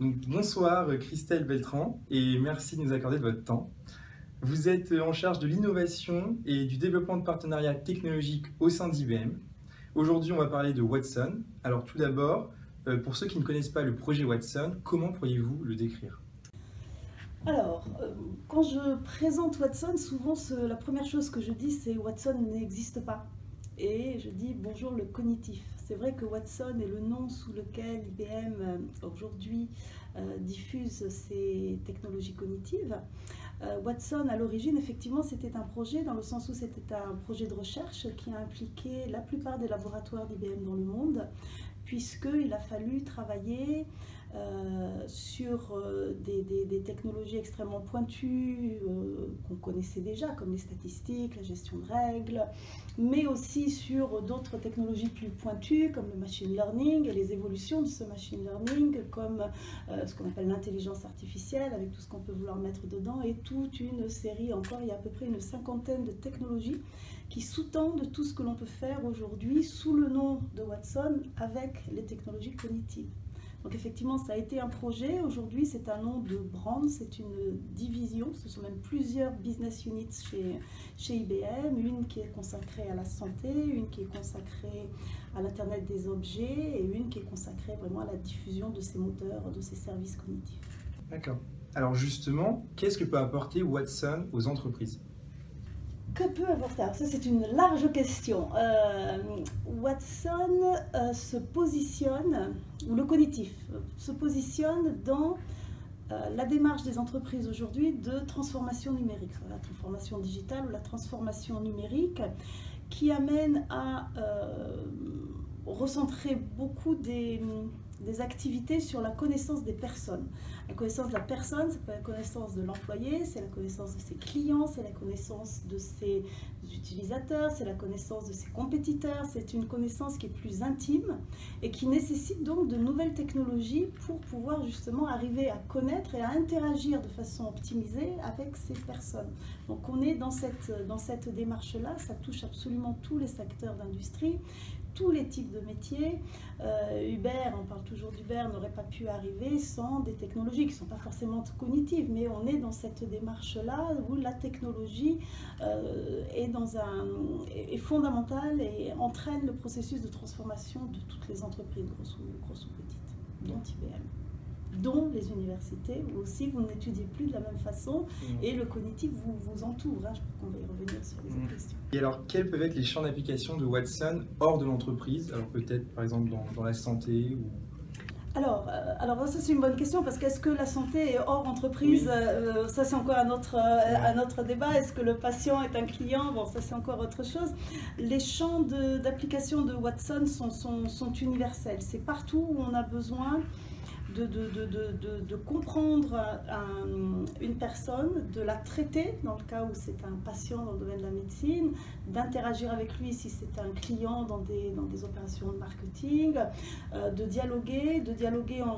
Donc, bonsoir Christelle Beltran et merci de nous accorder de votre temps. Vous êtes en charge de l'innovation et du développement de partenariats technologiques au sein d'IBM. Aujourd'hui, on va parler de Watson. Alors tout d'abord, pour ceux qui ne connaissent pas le projet Watson, comment pourriez-vous le décrire? Alors, quand je présente Watson, souvent la première chose que je dis, c'est Watson n'existe pas. Et je dis bonjour le cognitif. C'est vrai que Watson est le nom sous lequel IBM aujourd'hui diffuse ses technologies cognitives. Watson, à l'origine, effectivement, c'était un projet, dans le sens où c'était un projet de recherche qui a impliqué la plupart des laboratoires d'IBM dans le monde, puisqu'il a fallu travailler sur des technologies extrêmement pointues qu'on connaissait déjà, comme les statistiques, la gestion de règles, mais aussi sur d'autres technologies plus pointues, comme le machine learning et les évolutions de ce machine learning, comme ce qu'on appelle l'intelligence artificielle, avec tout ce qu'on peut vouloir mettre dedans, et toute une série, encore il y a à peu près une cinquantaine de technologies qui sous-tendent tout ce que l'on peut faire aujourd'hui sous le nom de Watson avec les technologies cognitives. Donc effectivement, ça a été un projet. Aujourd'hui, c'est un nom de brand, c'est une division. Ce sont même plusieurs business units chez IBM. Une qui est consacrée à la santé, une qui est consacrée à l'Internet des objets et une qui est consacrée vraiment à la diffusion de ces moteurs, de ces services cognitifs. D'accord. Alors justement, qu'est-ce que peut apporter Watson aux entreprises? Que peut apporter? Ça, c'est une large question. Watson se positionne, ou le cognitif, se positionne dans la démarche des entreprises aujourd'hui de transformation numérique, la transformation digitale ou la transformation numérique, qui amène à recentrer beaucoup des activités sur la connaissance des personnes. La connaissance de la personne, c'est pas la connaissance de l'employé, c'est la connaissance de ses clients, c'est la connaissance de ses utilisateurs, c'est la connaissance de ses compétiteurs, c'est une connaissance qui est plus intime et qui nécessite donc de nouvelles technologies pour pouvoir justement arriver à connaître et à interagir de façon optimisée avec ces personnes. Donc on est dans cette démarche-là, ça touche absolument tous les secteurs d'industrie, tous les types de métiers. Uber, on parle toujours d'Uber, n'aurait pas pu arriver sans des technologies qui ne sont pas forcément cognitives, mais on est dans cette démarche-là où la technologie est fondamentale et entraîne le processus de transformation de toutes les entreprises, grosses ou petites, dont IBM, dont les universités, où aussi vous n'étudiez plus de la même façon et le cognitif vous entoure. Je crois qu'on va y revenir sur les autres questions. Et alors, quels peuvent être les champs d'application de Watson hors de l'entreprise? Alors peut-être par exemple dans la santé ou... Alors ça c'est une bonne question, parce qu'est-ce que la santé est hors entreprise? Oui. Ça c'est encore un autre débat. Est-ce que le patient est un client? Bon, ça c'est encore autre chose. Les champs d'application de Watson sont universels. C'est partout où on a besoin de comprendre une personne, de la traiter dans le cas où c'est un patient dans le domaine de la médecine, d'interagir avec lui si c'est un client dans des opérations de marketing, de dialoguer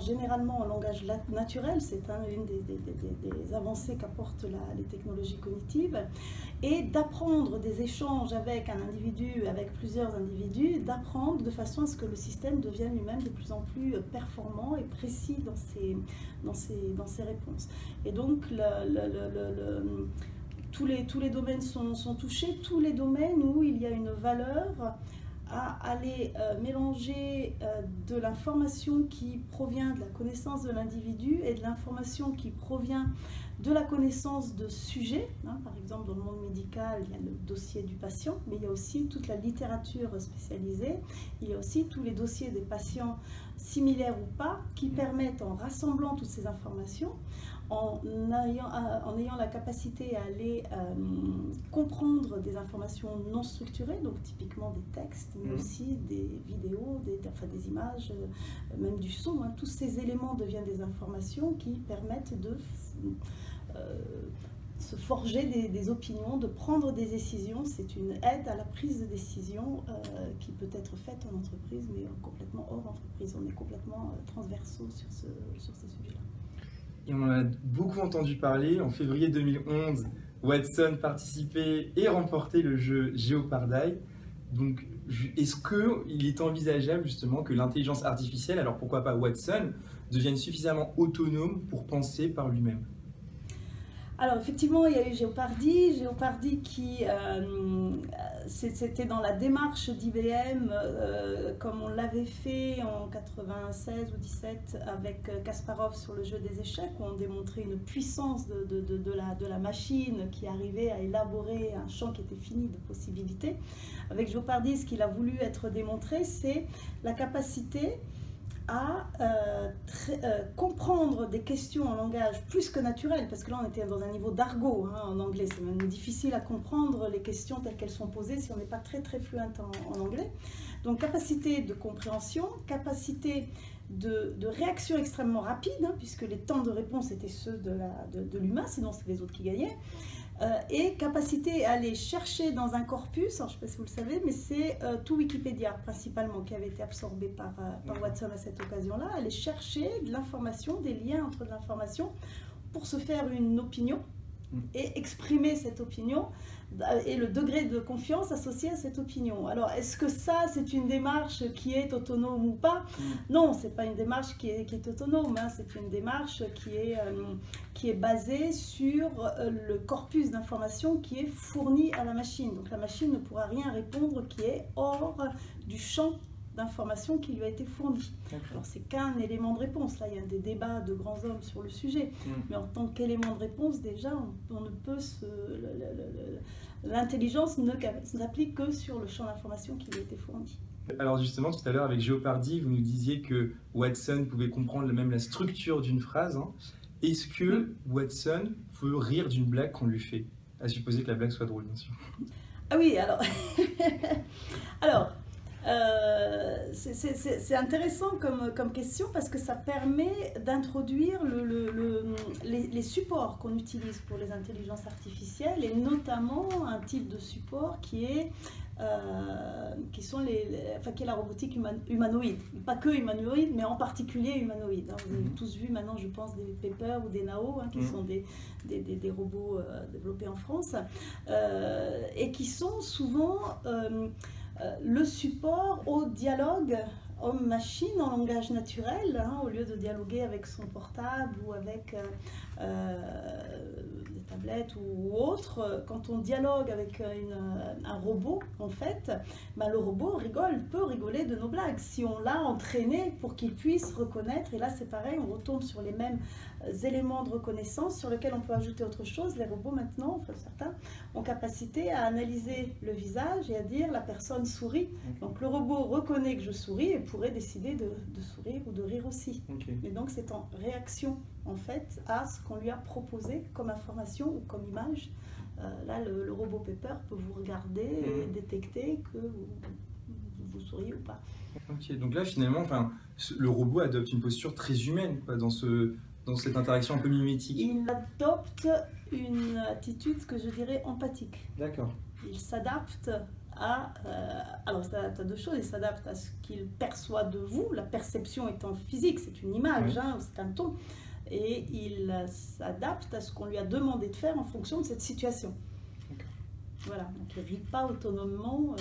généralement en langage naturel, c'est une des avancées qu'apportent les technologies cognitives, et d'apprendre des échanges avec un individu, avec plusieurs individus, d'apprendre de façon à ce que le système devienne lui-même de plus en plus performant et précis dans ses réponses. Et donc tous les domaines sont touchés, tous les domaines où il y a une valeur à aller mélanger de l'information qui provient de la connaissance de l'individu et de l'information qui provient de la connaissance de sujets. Par exemple, dans le monde médical, il y a le dossier du patient, mais il y a aussi toute la littérature spécialisée, il y a aussi tous les dossiers des patients similaires ou pas, qui permettent, en rassemblant toutes ces informations, en ayant la capacité à aller comprendre des informations non structurées, donc typiquement des textes, mais aussi des vidéos, des images, même du son. Tous ces éléments deviennent des informations qui permettent de se forger des opinions, de prendre des décisions. C'est une aide à la prise de décision qui peut être faite en entreprise, mais complètement hors entreprise. On est complètement transversaux sur ces sujets-là. Et on en a beaucoup entendu parler. En février 2011, Watson participait et remportait le jeu Jeopardy. Donc, est-ce qu'il est envisageable justement que l'intelligence artificielle, alors pourquoi pas Watson, devienne suffisamment autonome pour penser par lui-même? Alors effectivement, il y a eu Jeopardy qui, c'était dans la démarche d'IBM, comme on l'avait fait en 96 ou 17 avec Kasparov sur le jeu des échecs, où on démontrait une puissance de la machine qui arrivait à élaborer un champ qui était fini de possibilités. Avec Jeopardy, ce qu'il a voulu être démontré, c'est la capacité à comprendre des questions en langage plus que naturel, parce que là on était dans un niveau d'argot en anglais, c'est même difficile à comprendre les questions telles qu'elles sont posées si on n'est pas très fluent en anglais. Donc capacité de compréhension, capacité de réaction extrêmement rapide, puisque les temps de réponse étaient ceux de l'humain, sinon c'est les autres qui gagnaient. Et capacité à aller chercher dans un corpus, alors je ne sais pas si vous le savez, mais c'est tout Wikipédia principalement qui avait été absorbé par Watson à cette occasion-là, aller chercher de l'information, des liens entre de l'information pour se faire une opinion et exprimer cette opinion et le degré de confiance associé à cette opinion. Alors, est-ce que ça, c'est une démarche qui est autonome ou pas? Non, ce n'est pas une démarche qui est autonome, c'est une démarche qui est basée sur le corpus d'informations qui est fourni à la machine. Donc la machine ne pourra rien répondre qui est hors du champ d'informations qui lui a été fournie. Alors c'est qu'un élément de réponse, là il y a des débats de grands hommes sur le sujet, mais en tant qu'élément de réponse déjà on ne peut l'intelligence ne s'applique que sur le champ d'information qui lui a été fourni. Alors justement tout à l'heure avec Jeopardy vous nous disiez que Watson pouvait comprendre même la structure d'une phrase. Est-ce que Watson peut rire d'une blague qu'on lui fait, à supposer que la blague soit drôle bien sûr? Ah oui, alors c'est intéressant comme question parce que ça permet d'introduire les supports qu'on utilise pour les intelligences artificielles et notamment un type de support qui est qui est la robotique humanoïde. Pas que humanoïde, mais en particulier humanoïde. Vous avez tous vu maintenant, je pense, des Pepper ou des Nao, qui sont des robots développés en France, et qui sont souvent le support au dialogue homme-machine en langage naturel, au lieu de dialoguer avec son portable ou avec des tablettes ou autre. Quand on dialogue avec un robot, en fait, le robot peut rigoler de nos blagues si on l'a entraîné pour qu'il puisse reconnaître. Et là, c'est pareil, on retombe sur les mêmes éléments de reconnaissance sur lesquels on peut ajouter autre chose. Les robots maintenant, enfin certains, ont capacité à analyser le visage et à dire la personne sourit. Donc le robot reconnaît que je souris et pourrait décider de sourire ou de rire aussi. Mais donc c'est en réaction en fait à ce qu'on lui a proposé comme information ou comme image. Là le robot Pepper peut vous regarder et détecter que vous souriez ou pas. Ok, donc là finalement le robot adopte une posture très humaine dans cette interaction un peu mimétique. Il adopte une attitude que je dirais empathique. D'accord. Il s'adapte alors il s'adapte à deux choses, il s'adapte à ce qu'il perçoit de vous, la perception étant physique, c'est une image, c'est un ton, et il s'adapte à ce qu'on lui a demandé de faire en fonction de cette situation. Voilà, donc il ne vit pas autonomement,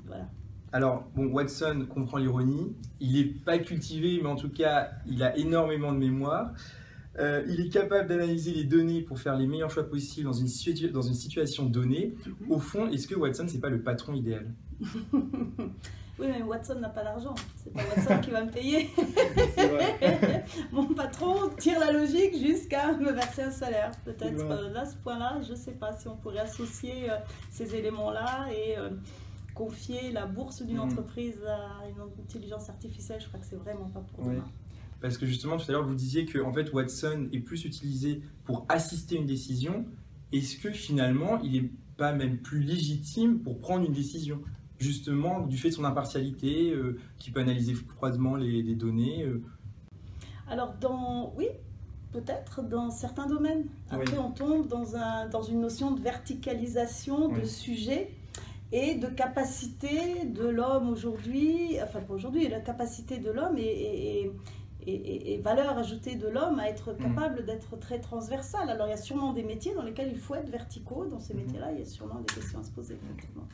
voilà. Alors, Watson comprend l'ironie, il n'est pas cultivé, mais en tout cas, il a énormément de mémoire. Il est capable d'analyser les données pour faire les meilleurs choix possibles dans une situation donnée. Au fond, est-ce que Watson, c'est pas le patron idéal? Oui, mais Watson n'a pas d'argent. C'est pas Watson qui va me payer. C'est vrai. Mon patron tire la logique jusqu'à me verser un salaire. Peut-être là, ce point-là, je ne sais pas si on pourrait associer ces éléments-là et confier la bourse d'une entreprise à une intelligence artificielle. Je crois que c'est vraiment pas pour demain. Parce que justement, tout à l'heure, vous disiez que en fait, Watson est plus utilisé pour assister une décision. Est-ce que finalement, il n'est pas même plus légitime pour prendre une décision? Justement, du fait de son impartialité, qui peut analyser froidement les données Alors, oui, peut-être dans certains domaines. Après, on tombe dans une notion de verticalisation de sujets et de capacité de l'homme aujourd'hui, enfin pas aujourd'hui, la capacité de l'homme et valeur ajoutée de l'homme à être capable d'être très transversal. Alors il y a sûrement des métiers dans lesquels il faut être verticaux. Dans ces métiers-là, il y a sûrement des questions à se poser, effectivement.